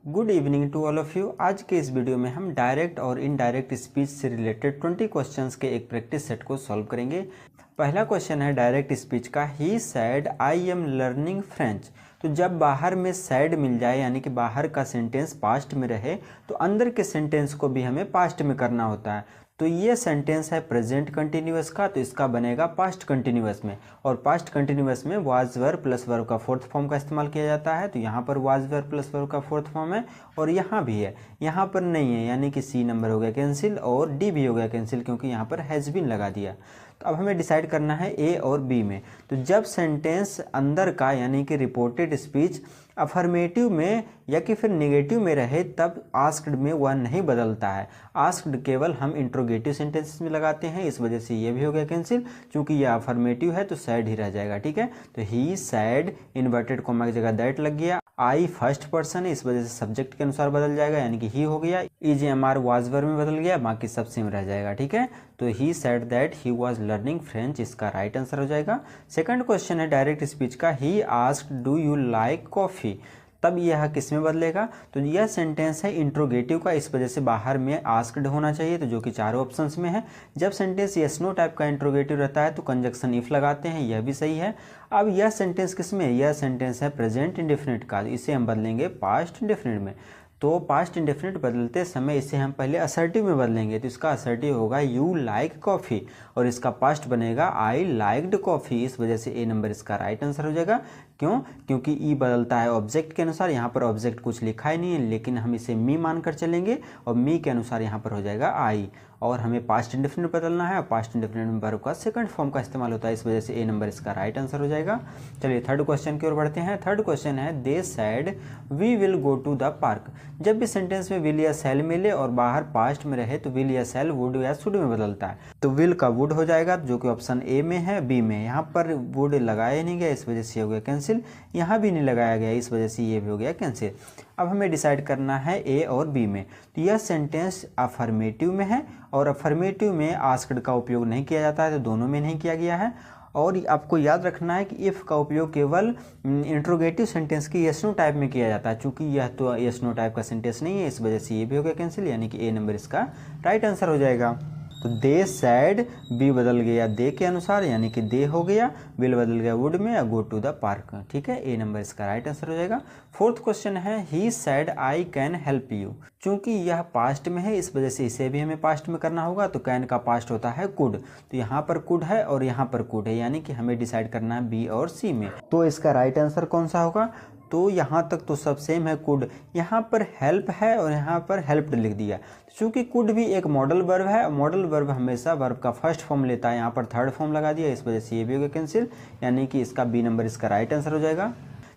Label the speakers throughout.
Speaker 1: Good evening to all of you. आज के इस वीडियो में हम डायरेक्ट और इनडायरेक्ट स्पीच से रिलेटेड 20 क्वेश्चंस के एक प्रैक्टिस सेट को सॉल्व करेंगे। पहला क्वेश्चन है डायरेक्ट स्पीच का, he said I am learning French. तो जब बाहर में सैड मिल जाए यानी कि बाहर का सेंटेंस पास्ट में रहे तो अंदर के सेंटेंस को भी हमें पास्ट में करना होता है। तो ये सेंटेंस है प्रेजेंट कंटिन्यूअस का, तो इसका बनेगा पास्ट कंटिन्यूअस में। और पास्ट कंटिन्यूअस में वाज वर्ब प्लस वर्ब का फोर्थ फॉर्म का इस्तेमाल किया जाता है। तो यहाँ पर वाज वर्ब प्लस वर्ब का फोर्थ फॉर्म है और यहाँ भी है, यहाँ पर नहीं है, यानी कि सी नंबर हो गया कैंसिल और डी भी हो गया कैंसिल क्योंकि यहाँ पर हैज़ बीन लगा दिया। तो अब हमें डिसाइड करना है ए और बी में। तो जब सेंटेंस अंदर का यानी कि रिपोर्टेड स्पीच अफर्मेटिव में या कि फिर नेगेटिव में रहे तब आस्क्ड में वह नहीं बदलता है। आस्क्ड केवल हम इंट्रोगेटिव सेंटेंसेस में लगाते हैं, इस वजह से ये भी हो गया कैंसिल। चूंकि यह अफर्मेटिव है तो सैड ही रह जाएगा, ठीक है। तो ही सैड इन्वर्टेड कॉमा की जगह दैट लग गया। आई फर्स्ट पर्सन है, इस वजह से सब्जेक्ट के अनुसार बदल जाएगा यानी कि ही हो गया। ईजीएमआर वाज वर्ब में बदल गया, बाकी सब सेम रह जाएगा, ठीक है। तो he said that he was learning French, इसका राइट आंसर हो जाएगा। सेकंड क्वेश्चन है डायरेक्ट स्पीच का, he asked do you like coffee. तब यह किस में बदलेगा? तो यह सेंटेंस है इंट्रोगेटिव का, इस वजह से बाहर में आस्क्ड होना चाहिए, तो जो कि चारों ऑप्शंस में है। जब सेंटेंस यस नो टाइप का इंट्रोगेटिव रहता है तो कंजक्शन इफ लगाते हैं, यह भी सही है। अब यह सेंटेंस किस में? यह सेंटेंस है प्रेजेंट इंडेफिनिट का, इसे हम बदलेंगे पास्ट इंडेफिनिट में। तो पास्ट इंडेफिनिट बदलते समय इसे हम पहले असर्टिव में बदलेंगे, तो इसका असर्टिव होगा यू लाइक कॉफ़ी और इसका पास्ट बनेगा आई लाइक्ड कॉफ़ी। इस वजह से ए नंबर इसका राइट आंसर हो जाएगा। क्यों? क्योंकि ई बदलता है ऑब्जेक्ट के अनुसार। यहाँ पर ऑब्जेक्ट कुछ लिखा ही नहीं है लेकिन हम इसे मी मानकर चलेंगे और मी के अनुसार यहाँ पर हो जाएगा आई। और हमें पास्ट इंडेफिनिट बदलना है और पास्ट इंडेफिनिट में वर्ब का सेकंड फॉर्म का इस्तेमाल होता है, इस वजह से ए नंबर इसका राइट आंसर हो जाएगा। चलिए थर्ड क्वेश्चन की ओर बढ़ते हैं। थर्ड क्वेश्चन है, they said we will go to the park. जब भी सेंटेंस में विल या शैल मिले और बाहर पास्ट में रहे तो विल या शैल वुड या शुड में बदलता है। तो विल का वुड हो जाएगा जो कि ऑप्शन ए में है। बी में यहाँ पर वुड लगाया नहीं गया, इस वजह से हो गया कैंसिल। यहाँ भी नहीं लगाया गया, इस वजह से ये भी हो गया कैंसिल। अब हमें डिसाइड करना है ए और बी में। तो यह सेंटेंस अफर्मेटिव में है और अफर्मेटिव में आस्क्ड का उपयोग नहीं किया जाता है, तो दोनों में नहीं किया गया है। और आपको याद रखना है कि इफ़ का उपयोग केवल इंट्रोगेटिव सेंटेंस की यस नो टाइप में किया जाता है। चूंकि यह तो यस नो टाइप का सेंटेंस नहीं है, इस वजह से ये भी हो गया कैंसिल, यानी कि ए नंबर इसका राइट आंसर हो जाएगा। तो दे सैड, बी बदल गया दे के अनुसार यानी कि दे हो गया, विल बदल गया वुड में या गो टू द पार्क, ठीक है। ए नंबर इसका राइट आंसर हो जाएगा। फोर्थ क्वेश्चन है, he said I can help you. चूंकि यह पास्ट में है इस वजह से इसे भी हमें पास्ट में करना होगा। तो कैन का पास्ट होता है कुड, तो यहाँ पर कुड है और यहाँ पर कुड है, यानी कि हमें डिसाइड करना है बी और सी में। तो इसका राइट आंसर कौन सा होगा? तो यहाँ तक तो सब सेम है, कुड। यहाँ पर हेल्प है और यहाँ पर हेल्प्ड लिख दिया। चूँकि कुड भी एक मॉडल वर्ब है, मॉडल वर्ब हमेशा वर्ब का फर्स्ट फॉर्म लेता है, यहाँ पर थर्ड फॉर्म लगा दिया, इस वजह से ये भी हो गया कैंसिल, यानी कि इसका बी नंबर इसका राइट आंसर हो जाएगा।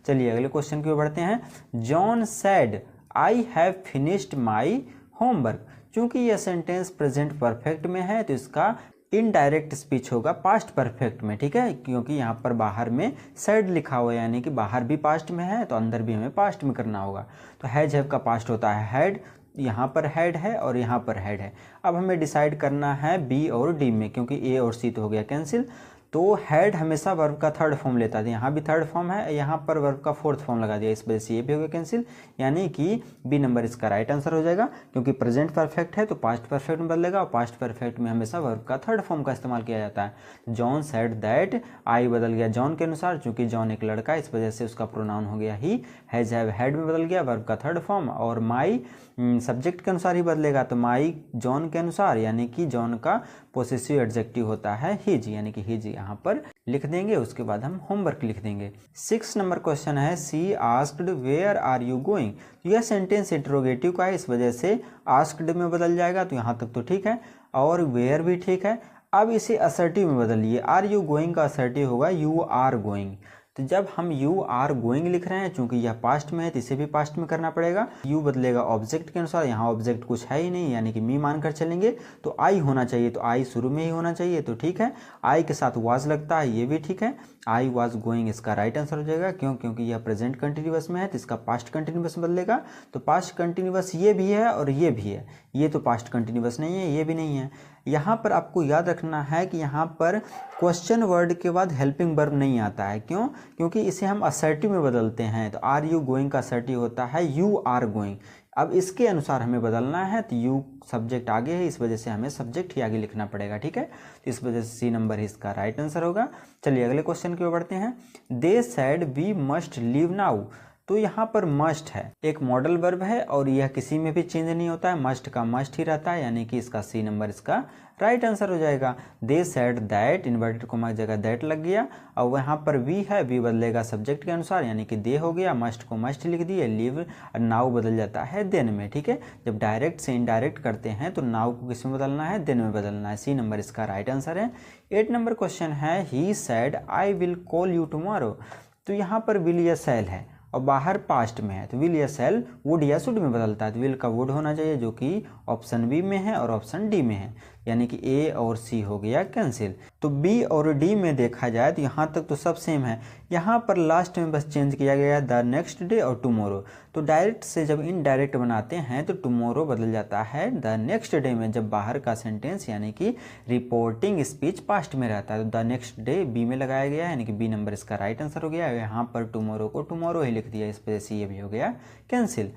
Speaker 1: चलिए अगले क्वेश्चन की ओर बढ़ते हैं। John sad I have finished my homework. चूँकि यह सेंटेंस प्रेजेंट परफेक्ट में है तो इसका इनडायरेक्ट स्पीच होगा पास्ट परफेक्ट में, ठीक है। क्योंकि यहाँ पर बाहर में सैड लिखा हुआ है यानी कि बाहर भी पास्ट में है तो अंदर भी हमें पास्ट में करना होगा। तो हैज हैव का पास्ट होता है हैड, यहाँ पर हैड है और यहाँ पर हैड है। अब हमें डिसाइड करना है बी और डी में, क्योंकि ए और सी तो हो गया कैंसिल। तो हैड हमेशा वर्ब का थर्ड फॉर्म लेता है, यहाँ भी थर्ड फॉर्म है, यहाँ पर वर्ब का फोर्थ फॉर्म लगा दिया, इस वजह से ये भी हो गया कैंसिल, यानी कि बी नंबर इसका राइट आंसर हो जाएगा। क्योंकि प्रेजेंट परफेक्ट है तो पास्ट परफेक्ट में बदलेगा और पास्ट परफेक्ट में हमेशा वर्ब का थर्ड फॉर्म का इस्तेमाल किया जाता है। जॉन सैड दैट, आई बदल गया जॉन के अनुसार, चूंकि जॉन एक लड़का है इस वजह से उसका प्रोनाउन हो गया ही। हैज हैव हैड में बदल गया वर्ब का थर्ड फॉर्म, और माई सब्जेक्ट के अनुसार ही बदलेगा, तो माई जॉन के अनुसार, यानी कि जॉन का पोसेसिव एडजेक्टिव होता है हिज, यानी कि हिज यहाँ पर लिख देंगे। उसके बाद हम होमवर्क लिख देंगे। 6 नंबर क्वेश्चन है, she asked where are you going. यह सेंटेंस इंट्रोगेटिव का है, इस वजह से आस्क्ड में बदल जाएगा, तो यहाँ तक तो ठीक है और वेयर भी ठीक है। अब इसे असर्टिव में बदलिए, आर यू गोइंग का असर्टिव होगा यू आर गोइंग। तो जब हम यू आर गोइंग लिख रहे हैं, चूंकि यह पास्ट में है तो इसे भी पास्ट में करना पड़ेगा। यू बदलेगा ऑब्जेक्ट के अनुसार, यहाँ ऑब्जेक्ट कुछ है ही नहीं यानी कि मी मानकर चलेंगे, तो आई होना चाहिए, तो आई शुरू में ही होना चाहिए, तो ठीक है। आई के साथ वाज लगता है, ये भी ठीक है। आई वाज गोइंग इसका राइट आंसर हो जाएगा। क्यों? क्योंकि यह प्रेजेंट कंटिन्यूअस में है तो इसका पास्ट कंटिन्यूअस बदलेगा। तो पास्ट कंटिन्यूअस ये भी है और ये भी है, ये तो पास्ट कंटिन्यूअस नहीं है, ये भी नहीं है। यहाँ पर आपको याद रखना है कि यहाँ पर क्वेश्चन वर्ड के बाद हेल्पिंग वर्ब नहीं आता है। क्यों? क्योंकि इसे हम असर्टिव में बदलते हैं। तो आर यू गोइंग का असर्टिव होता है यू आर गोइंग। अब इसके अनुसार हमें बदलना है, तो यू सब्जेक्ट आगे है, इस वजह से हमें सब्जेक्ट ही आगे लिखना पड़ेगा। ठीक है, तो इस वजह से सी नंबर ही इसका राइट आंसर होगा। चलिए अगले क्वेश्चन की ओर बढ़ते हैं। They said we must leave now. तो यहाँ पर मस्ट है, एक मॉडल वर्ब है और यह किसी में भी चेंज नहीं होता है, मस्ट का मस्ट ही रहता है, यानी कि इसका सी नंबर इसका राइट आंसर हो जाएगा। They said that, inverted coma की जगह दैट लग गया, और वहाँ पर वी है, वी बदलेगा सब्जेक्ट के अनुसार, यानी कि दे हो गया, मस्ट को मस्ट लिख दिए, लीव नाउ बदल जाता है देन में। ठीक है, जब डायरेक्ट से इनडायरेक्ट करते हैं तो नाउ को किस में बदलना है, देन में बदलना है। सी नंबर इसका राइट आंसर है। 8 नंबर क्वेश्चन है he said I will call you tomorrow. तो यहाँ पर विल या सेल है और बाहर पास्ट में है, तो विल या सेल वुड या शुड में बदलता है। तो विल का वुड होना चाहिए, जो कि ऑप्शन बी में है और ऑप्शन डी में है, यानी कि ए और सी हो गया कैंसिल। तो बी और डी में देखा जाए तो यहाँ तक तो सब सेम है, यहाँ पर लास्ट में बस चेंज किया गया है द नेक्स्ट डे और टुमारो। तो डायरेक्ट से जब इनडायरेक्ट बनाते हैं तो टुमारो बदल जाता है द नेक्स्ट डे में, जब बाहर का सेंटेंस यानी कि रिपोर्टिंग स्पीच पास्ट में रहता है। तो द नेक्स्ट डे बी में लगाया गया है, यानी कि बी नंबर इसका राइट आंसर हो गया। यहाँ पर टुमारो को टुमारो ही लिख दिया, इस वजह से ये भी हो गया कैंसिल।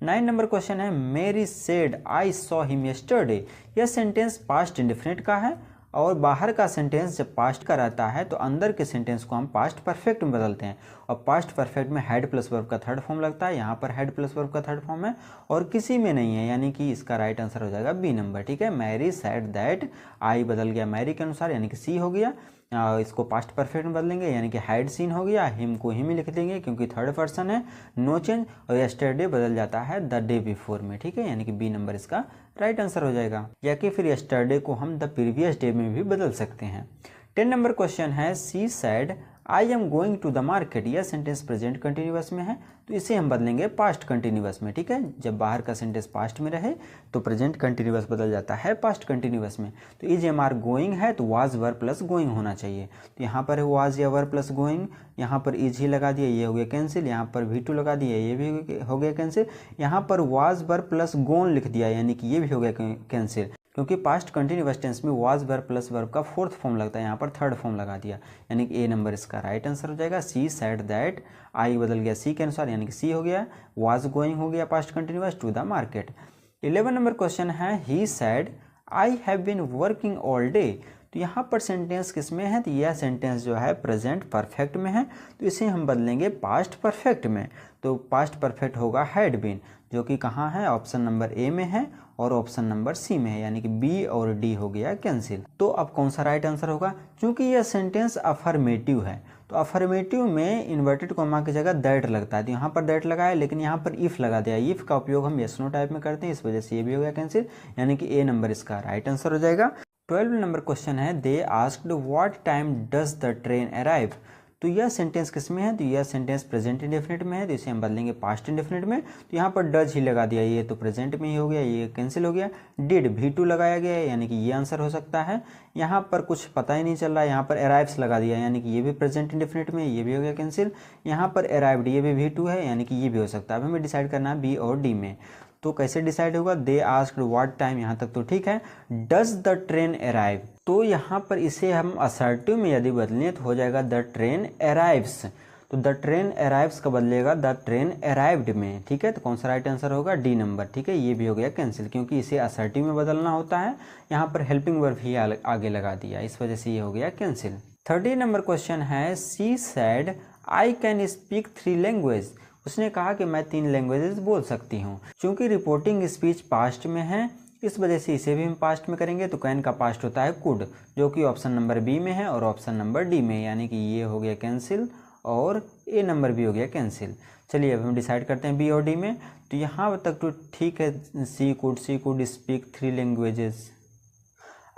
Speaker 1: 9 नंबर क्वेश्चन है मेरी said I saw him yesterday. यह सेंटेंस पास्ट इंडेफिनिट का है और बाहर का सेंटेंस जब पास्ट का रहता है तो अंदर के सेंटेंस को हम पास्ट परफेक्ट में बदलते हैं, और पास्ट परफेक्ट में हेड प्लस वर्ब का थर्ड फॉर्म लगता है। यहाँ पर हेड प्लस वर्ब का थर्ड फॉर्म है और किसी में नहीं है, यानी कि इसका राइट आंसर हो जाएगा बी नंबर। ठीक है, मैरी सेड दैट, आई बदल गया मैरी के अनुसार, यानी कि सी हो गया। इसको पास्ट परफेक्ट में बदलेंगे, यानी कि हैड सीन हो गया, हिम को हिम ही लिख देंगे क्योंकि थर्ड पर्सन है, नो चेंज, और यस्टरडे बदल जाता है द डे बिफोर में। ठीक है, यानी कि बी नंबर इसका राइट आंसर हो जाएगा, या कि फिर यस्टरडे को हम द प्रीवियस डे में भी बदल सकते हैं। 10 नंबर क्वेश्चन है she said I am going to the market. यह सेंटेंस प्रेजेंट कंटिन्यूअस में है, तो इसे हम बदलेंगे पास्ट कंटिन्यूअस में। ठीक है, जब बाहर का सेंटेंस पास्ट में रहे तो प्रेजेंट कंटिन्यूअस बदल जाता है पास्ट कंटिन्यूअस में। तो इज एम आर गोइंग है तो वाज वर प्लस गोइंग होना चाहिए, तो यहाँ पर है वाज या वर प्लस गोइंग, यहाँ पर इज ही लगा दिया, ये हो गया कैंसिल। यहाँ पर V2 लगा दिया, ये भी हो गया कैंसिल। यहाँ पर वाज वर प्लस गोन लिख दिया, यानी कि ये भी हो गया कैंसिल, क्योंकि पास्ट कंटिन्यूअस टेंस में वाज वर्ब प्लस वर्ब का फोर्थ फॉर्म लगता है, यहाँ पर थर्ड फॉर्म लगा दिया, यानी कि ए नंबर इसका राइट आंसर हो जाएगा। सी सेड दैट, आई बदल गया सी के अनुसार, यानी कि सी हो गया, वाज गोइंग हो गया past continuous to the market. 11 number question है he said I have been working all day. तो यहाँ पर सेंटेंस किस में है, तो यह सेंटेंस जो है प्रेजेंट परफेक्ट में है, तो इसे हम बदलेंगे पास्ट परफेक्ट में। तो पास्ट परफेक्ट होगा हैड बीन, जो कि कहाँ है, ऑप्शन नंबर ए में है और ऑप्शन नंबर सी में है, यानी कि बी और डी हो गया कैंसिल। तो अब कौन सा राइट आंसर होगा, क्योंकि यह सेंटेंस अफर्मेटिव है, तो अफर्मेटिव में इन्वर्टेड कॉमा की जगह दैट लगता है, तो यहाँ पर दैट लगा है, लेकिन यहाँ पर इफ लगा दिया। इफ का उपयोग हम यस नो टाइप में करते हैं, इस वजह से ये भी हो गया कैंसिल, यानी कि ए नंबर इसका राइट आंसर हो जाएगा। 12 नंबर क्वेश्चन है they asked what time does the train arrive. तो यह सेंटेंस किस में है, तो यह सेंटेंस प्रेजेंट इंडेफिनिट में है, तो इसे हम बदलेंगे पास्ट इंडेफिनिट में। तो यहाँ पर डज ही लगा दिया, ये तो प्रेजेंट में ही हो गया, ये कैंसिल हो गया। डिड V2 लगाया गया है, यानी कि ये आंसर हो सकता है। यहाँ पर कुछ पता ही नहीं चल रहा है, यहाँ पर अराइव्स लगा दिया, यानी कि ये भी प्रेजेंट इंडेफिनिट में, ये भी हो गया कैंसिल। यहाँ पर अराइव्ड, ये भी V2 है, यानी कि ये भी हो सकता है। अब हमें डिसाइड करना है बी और डी में, तो कैसे डिसाइड होगा, दे आस्क्ड व्हाट टाइम, यहाँ तक तो ठीक है। डज द ट्रेन अराइव, तो यहाँ पर इसे हम असर्टिव में यदि बदलें तो हो जाएगा द ट्रेन अराइव्स। तो द ट्रेन अराइव्स का बदलेगा द ट्रेन अराइव्ड में। ठीक है, तो कौन सा राइट आंसर होगा, डी नंबर। ठीक है, ये भी हो गया कैंसिल, क्योंकि इसे असर्टिव में बदलना होता है, यहाँ पर हेल्पिंग वर्ब ही आगे लगा दिया, इस वजह से ये हो गया कैंसिल। 30 नंबर क्वेश्चन है she said I can speak 3 language. उसने कहा कि मैं 3 लैंग्वेजेस बोल सकती हूँ। चूंकि रिपोर्टिंग स्पीच पास्ट में है, इस वजह से इसे भी हम पास्ट में करेंगे, तो कैन का पास्ट होता है कुड, जो कि ऑप्शन नंबर बी में है और ऑप्शन नंबर डी में, यानी कि ये हो गया कैंसिल और ए नंबर भी हो गया कैंसिल। चलिए अब हम डिसाइड करते हैं बी और डी में। तो यहाँ तक तो ठीक है, सी कुड स्पीक 3 लैंग्वेजेस।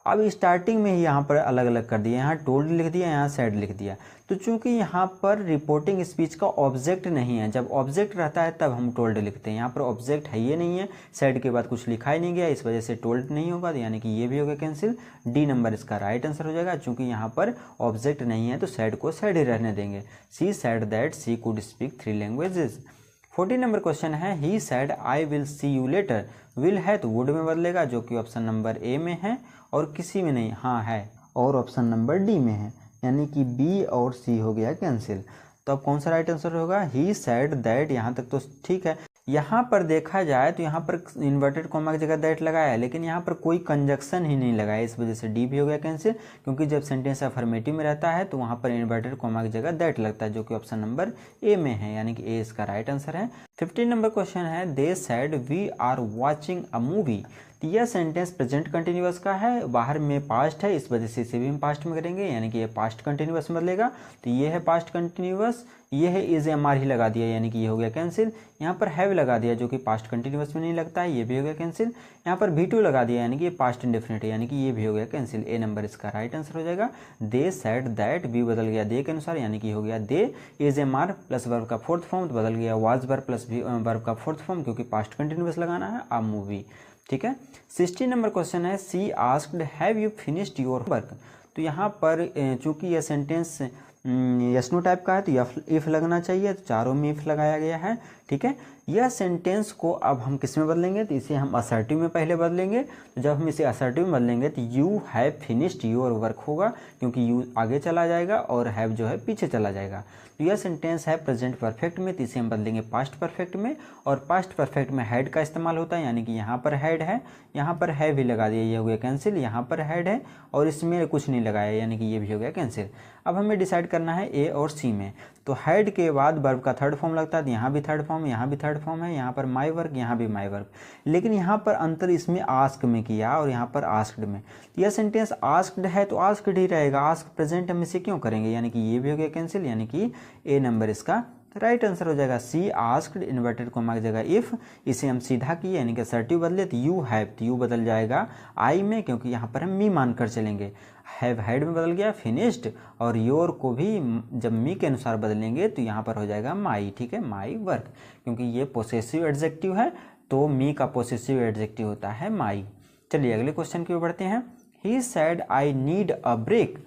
Speaker 1: अब स्टार्टिंग में ही यहाँ पर अलग अलग कर दिया, यहाँ टोल्ड लिख दिया, यहाँ सेड लिख दिया। तो चूंकि यहाँ पर रिपोर्टिंग स्पीच का ऑब्जेक्ट नहीं है, जब ऑब्जेक्ट रहता है तब हम टोल्ड लिखते हैं, यहाँ पर ऑब्जेक्ट है ये नहीं है, सेड के बाद कुछ लिखा ही नहीं गया, इस वजह से टोल्ड नहीं होगा, यानी कि ये भी हो गया कैंसिल। डी नंबर इसका राइट आंसर हो जाएगा, चूंकि यहाँ पर ऑब्जेक्ट नहीं है तो सेड को सेड ही रहने देंगे। She said that she could speak 3 languages. 14 number question है he said I will see you later. Will है तो वुड में बदलेगा, जो कि ऑप्शन नंबर ए में है और किसी में नहीं, हाँ है, और ऑप्शन नंबर डी में है, यानी कि बी और सी हो गया कैंसिल। तो अब कौन सा राइट आंसर होगा, ही सेड दैट। यहाँ तक तो ठीक है। यहाँ पर देखा जाए तो यहाँ पर इन्वर्टेड कॉमा की जगह दैट लगाया है, लेकिन यहाँ पर कोई कंजक्शन ही नहीं लगाया, इस वजह से डी भी हो गया कैंसिल, क्योंकि जब सेंटेंस अफर्मेटिव में रहता है तो वहाँ पर इन्वर्टेड कॉमा की जगह दैट लगता है, जो कि ऑप्शन नंबर ए में है, यानी कि ए इसका राइट आंसर है। 15 नंबर क्वेश्चन है, they said we are watching a movie. तो यह सेंटेंस प्रेजेंट कंटिन्यूअस का है, बाहर में पास्ट है, इस वजह से इसे भी हम पास्ट में करेंगे, यानी कि ये पास्ट कंटिन्यूअस में बदलेगा। तो ये है पास्ट कंटिन्यूअस, ये है इज एम आर ही लगा दिया, यानी कि ये हो गया कैंसिल। यहाँ पर हैव लगा दिया जो कि पास्ट कंटिन्यूअस में नहीं लगता है, ये भी हो गया कैंसिल। यहाँ पर V2 लगा दिया, यानी कि ये पास्ट इंडेफिनिट है, यानी कि ये भी हो गया कैंसिल। ए नंबर इसका राइट आंसर हो जाएगा। दे सेड दैट, बी बदल गया दे के अनुसार, यानी कि हो गया दे is am are plus verb का फोर्थ फॉर्म, तो बदल गया वाज वर्ब प्लस वर्ब का फोर्थ फॉर्म, क्योंकि पास्ट कंटिन्यूअस लगाना है अ मूवी। ठीक है। 16 नंबर क्वेश्चन है, she asked have you finished your work. तो यहाँ पर चूंकि यह सेंटेंस यस नो टाइप का है तो इफ लगना चाहिए, तो चारों में इफ लगाया गया है। ठीक है। यह सेंटेंस को अब हम किस में बदलेंगे, तो इसे हम असर्टिव में पहले बदलेंगे। तो जब हम इसे असर्टिव में बदलेंगे तो you have finished your work होगा, क्योंकि यू आगे चला जाएगा और हैव जो है पीछे चला जाएगा। तो यह सेंटेंस है प्रेजेंट परफेक्ट में, तो इसे हम बदलेंगे पास्ट परफेक्ट में, और पास्ट परफेक्ट में हैड का इस्तेमाल होता है, यानी कि यहाँ पर हैड है, यहाँ पर हैव भी लगा दिया, ये हो गया कैंसिल। यहाँ पर हैड है और इसमें कुछ नहीं लगाया, यानी कि ये भी हो गया कैंसिल। अब हमें डिसाइड करना है ए और सी में। तो हैड के बाद वर्ब का थर्ड फॉर्म लगता है, तो यहाँ भी थर्ड फॉर्म, यहाँ भी थर्ड फॉर्म है, यहाँ पर माई वर्क, यहाँ भी माई वर्क, लेकिन यहाँ पर अंतर इसमें आस्क में किया और यहाँ पर आस्क्ड में। तो यह सेंटेंस आस्क्ड है तो आस्क्ड ही रहेगा, आस्क प्रेजेंट हम इसे क्यों करेंगे, यानी कि ये भी हो गया कैंसिल, यानी कि ए नंबर इसका राइट आंसर हो जाएगा। सी आस्क्ड इन्वर्टेड कॉमा की जगह इफ, इसे हम सीधा किए, यानी कि असर्टिव बदले, तो यू हैव, तो यू बदल जाएगा आई में, क्योंकि यहाँ पर हम मी मानकर चलेंगे। हैव हैड में बदल गया फिनिश्ड, और योर को भी जब मी के अनुसार बदलेंगे तो यहाँ पर हो जाएगा माई। ठीक है, माई वर्क, क्योंकि ये पोसेसिव एडजेक्टिव है, तो मी का पोसेसिव एडजेक्टिव होता है माई। चलिए अगले क्वेश्चन की ओर बढ़ते हैं। He said I need a break.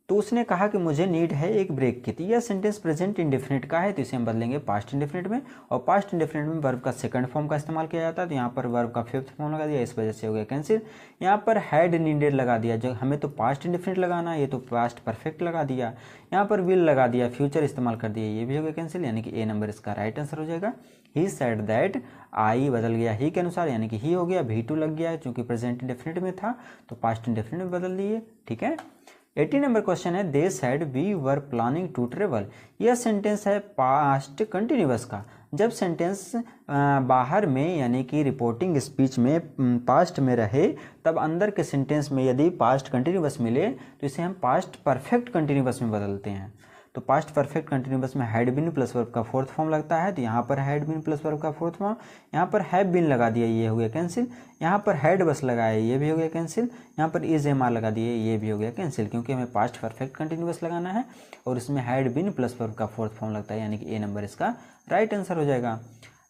Speaker 1: तो उसने कहा कि मुझे नीड है एक ब्रेक की। तो यह सेंटेंस प्रेजेंट इंडेफिनिट का है, तो इसे हम बदलेंगे पास्ट इंडेफिनिट में, और पास्ट इंडेफिनिट में वर्ब का सेकंड फॉर्म का इस्तेमाल किया जाता है, तो यहाँ पर वर्ब का फिफ्थ फॉर्म लगा दिया, इस वजह से हो गया कैंसिल। यहाँ पर हैड नीडेड लगा दिया, जो हमें तो पास्ट इंडेफिनिट लगाना है, ये तो पास्ट परफेक्ट लगा दिया। यहाँ पर विल लगा दिया, फ्यूचर इस्तेमाल कर दिया, ये भी हो गया कैंसिल, यानी कि ए नंबर इसका राइट आंसर हो जाएगा। ही सेड दैट, आई बदल गया ही के अनुसार, यानी कि ही हो गया, V2 लग गया क्योंकि प्रेजेंट इंडेफिनिट में था, तो पास्ट इंडेफिनिट में बदल दिए। ठीक है। 80 नंबर क्वेश्चन है, they said we were planning to travel. यह सेंटेंस है पास्ट कंटिन्यूअस का। जब सेंटेंस बाहर में यानी कि रिपोर्टिंग स्पीच में पास्ट में रहे, तब अंदर के सेंटेंस में यदि पास्ट कंटिन्यूअस मिले तो इसे हम पास्ट परफेक्ट कंटिन्यूअस में बदलते हैं। तो पास्ट परफेक्ट कंटिन्यूअस में हैड बीन प्लस वर्ब का फोर्थ फॉर्म लगता है, तो यहाँ पर हैड बीन प्लस वर्ब का फोर्थ फॉर्म, यहाँ पर हैव बीन लगा दिया, ये हो गया कैंसिल। यहाँ पर हैड बस लगाया, ये भी हो गया कैंसिल। यहाँ पर इज एम आर लगा दिए, ये भी हो गया कैंसिल, क्योंकि हमें पास्ट परफेक्ट कंटिन्यूअस लगाना है और इसमें हैड बीन प्लस वर्ब का फोर्थ फॉर्म लगता है, यानी कि ए नंबर इसका राइट आंसर हो जाएगा।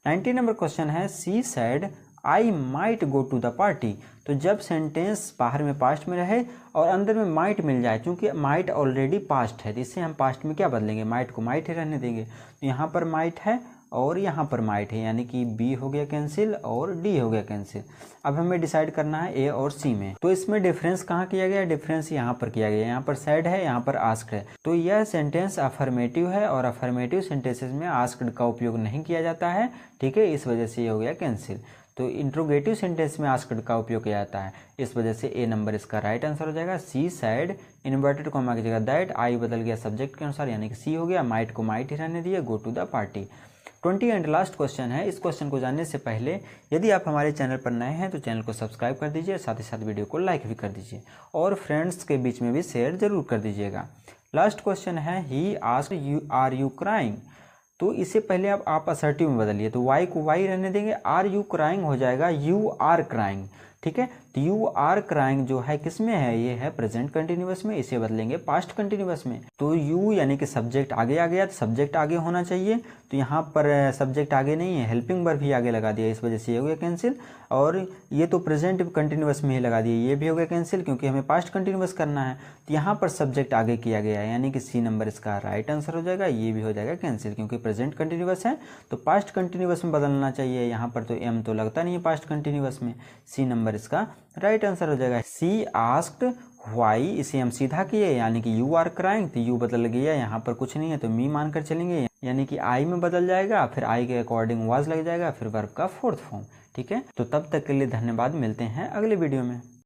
Speaker 1: 90 नंबर क्वेश्चन है, she said I might go to the party. तो जब सेंटेंस बाहर में पास्ट में रहे और अंदर में माइट मिल जाए, क्योंकि माइट ऑलरेडी पास्ट है, तो इससे हम पास्ट में क्या बदलेंगे, माइट को माइट ही रहने देंगे। तो यहाँ पर माइट है और यहाँ पर माइट है, यानी कि बी हो गया कैंसिल और डी हो गया कैंसिल। अब हमें डिसाइड करना है ए और सी में। तो इसमें डिफरेंस कहाँ किया गया, डिफरेंस यहाँ पर किया गया, यहाँ पर सैड है, यहाँ पर आस्क्ड है। तो यह सेंटेंस अफर्मेटिव है और अफर्मेटिव सेंटेंसेस में आस्क्ड का उपयोग नहीं किया जाता है। ठीक है, इस वजह से ये हो गया कैंसिल। तो इंट्रोगेटिव सेंटेंस में आस्क्ड का उपयोग किया जाता है, इस वजह से ए नंबर इसका राइट आंसर हो जाएगा। सी सैड इन्वर्टेड कॉमा की जगह दैट, आई बदल गया सब्जेक्ट के अनुसार, यानी कि सी हो गया, माइट को माइट ही रहने दिए, go to the party. 20 and last question है। इस क्वेश्चन को जानने से पहले यदि आप हमारे चैनल पर नए हैं तो चैनल को सब्सक्राइब कर दीजिए, साथ ही साथ वीडियो को लाइक भी कर दीजिए और फ्रेंड्स के बीच में भी शेयर जरूर कर दीजिएगा। लास्ट क्वेश्चन है, he asked you are you crying. तो इससे पहले आप असर्टिव में बदलिए, तो वाई को वाई रहने देंगे, आर यू क्राइंग हो जाएगा यू आर क्राइंग। ठीक है, तो यू आर क्राइंग जो है किस में है, ये है प्रेजेंट कंटिन्यूअस में, इसे बदलेंगे पास्ट कंटिन्यूअस में। तो यू यानी कि सब्जेक्ट आगे आ गया, तो सब्जेक्ट आगे होना चाहिए, तो यहाँ पर सब्जेक्ट आगे नहीं है, हेल्पिंग वर्ब भी आगे लगा दिया, इस वजह से ये हो गया कैंसिल। और ये तो प्रेजेंट कंटिन्यूअस में ही लगा दिया, ये भी हो गया कैंसिल, क्योंकि हमें पास्ट कंटिन्यूअस करना है, तो यहाँ पर सब्जेक्ट आगे किया गया है, यानी कि सी नंबर इसका राइट आंसर हो जाएगा। ये भी हो जाएगा कैंसिल, क्योंकि प्रेजेंट कंटिन्यूअस है तो पास्ट कंटिन्यूअस में बदलना चाहिए, यहाँ पर तो एम तो लगता नहीं है पास्ट कंटिन्यूअस में, सी नंबर इसका राइट आंसर हो जाएगा। सी आस्क्ड वाई इसे हम सीधा किए यानी कि यू आर क्राइंग, तो यू बदल गया, यहाँ पर कुछ नहीं है तो मी मानकर चलेंगे, यानी कि आई में बदल जाएगा, फिर आई के अकॉर्डिंग वाज लग जाएगा, फिर वर्ब का फोर्थ फॉर्म। ठीक है, तो तब तक के लिए धन्यवाद, मिलते हैं अगले वीडियो में।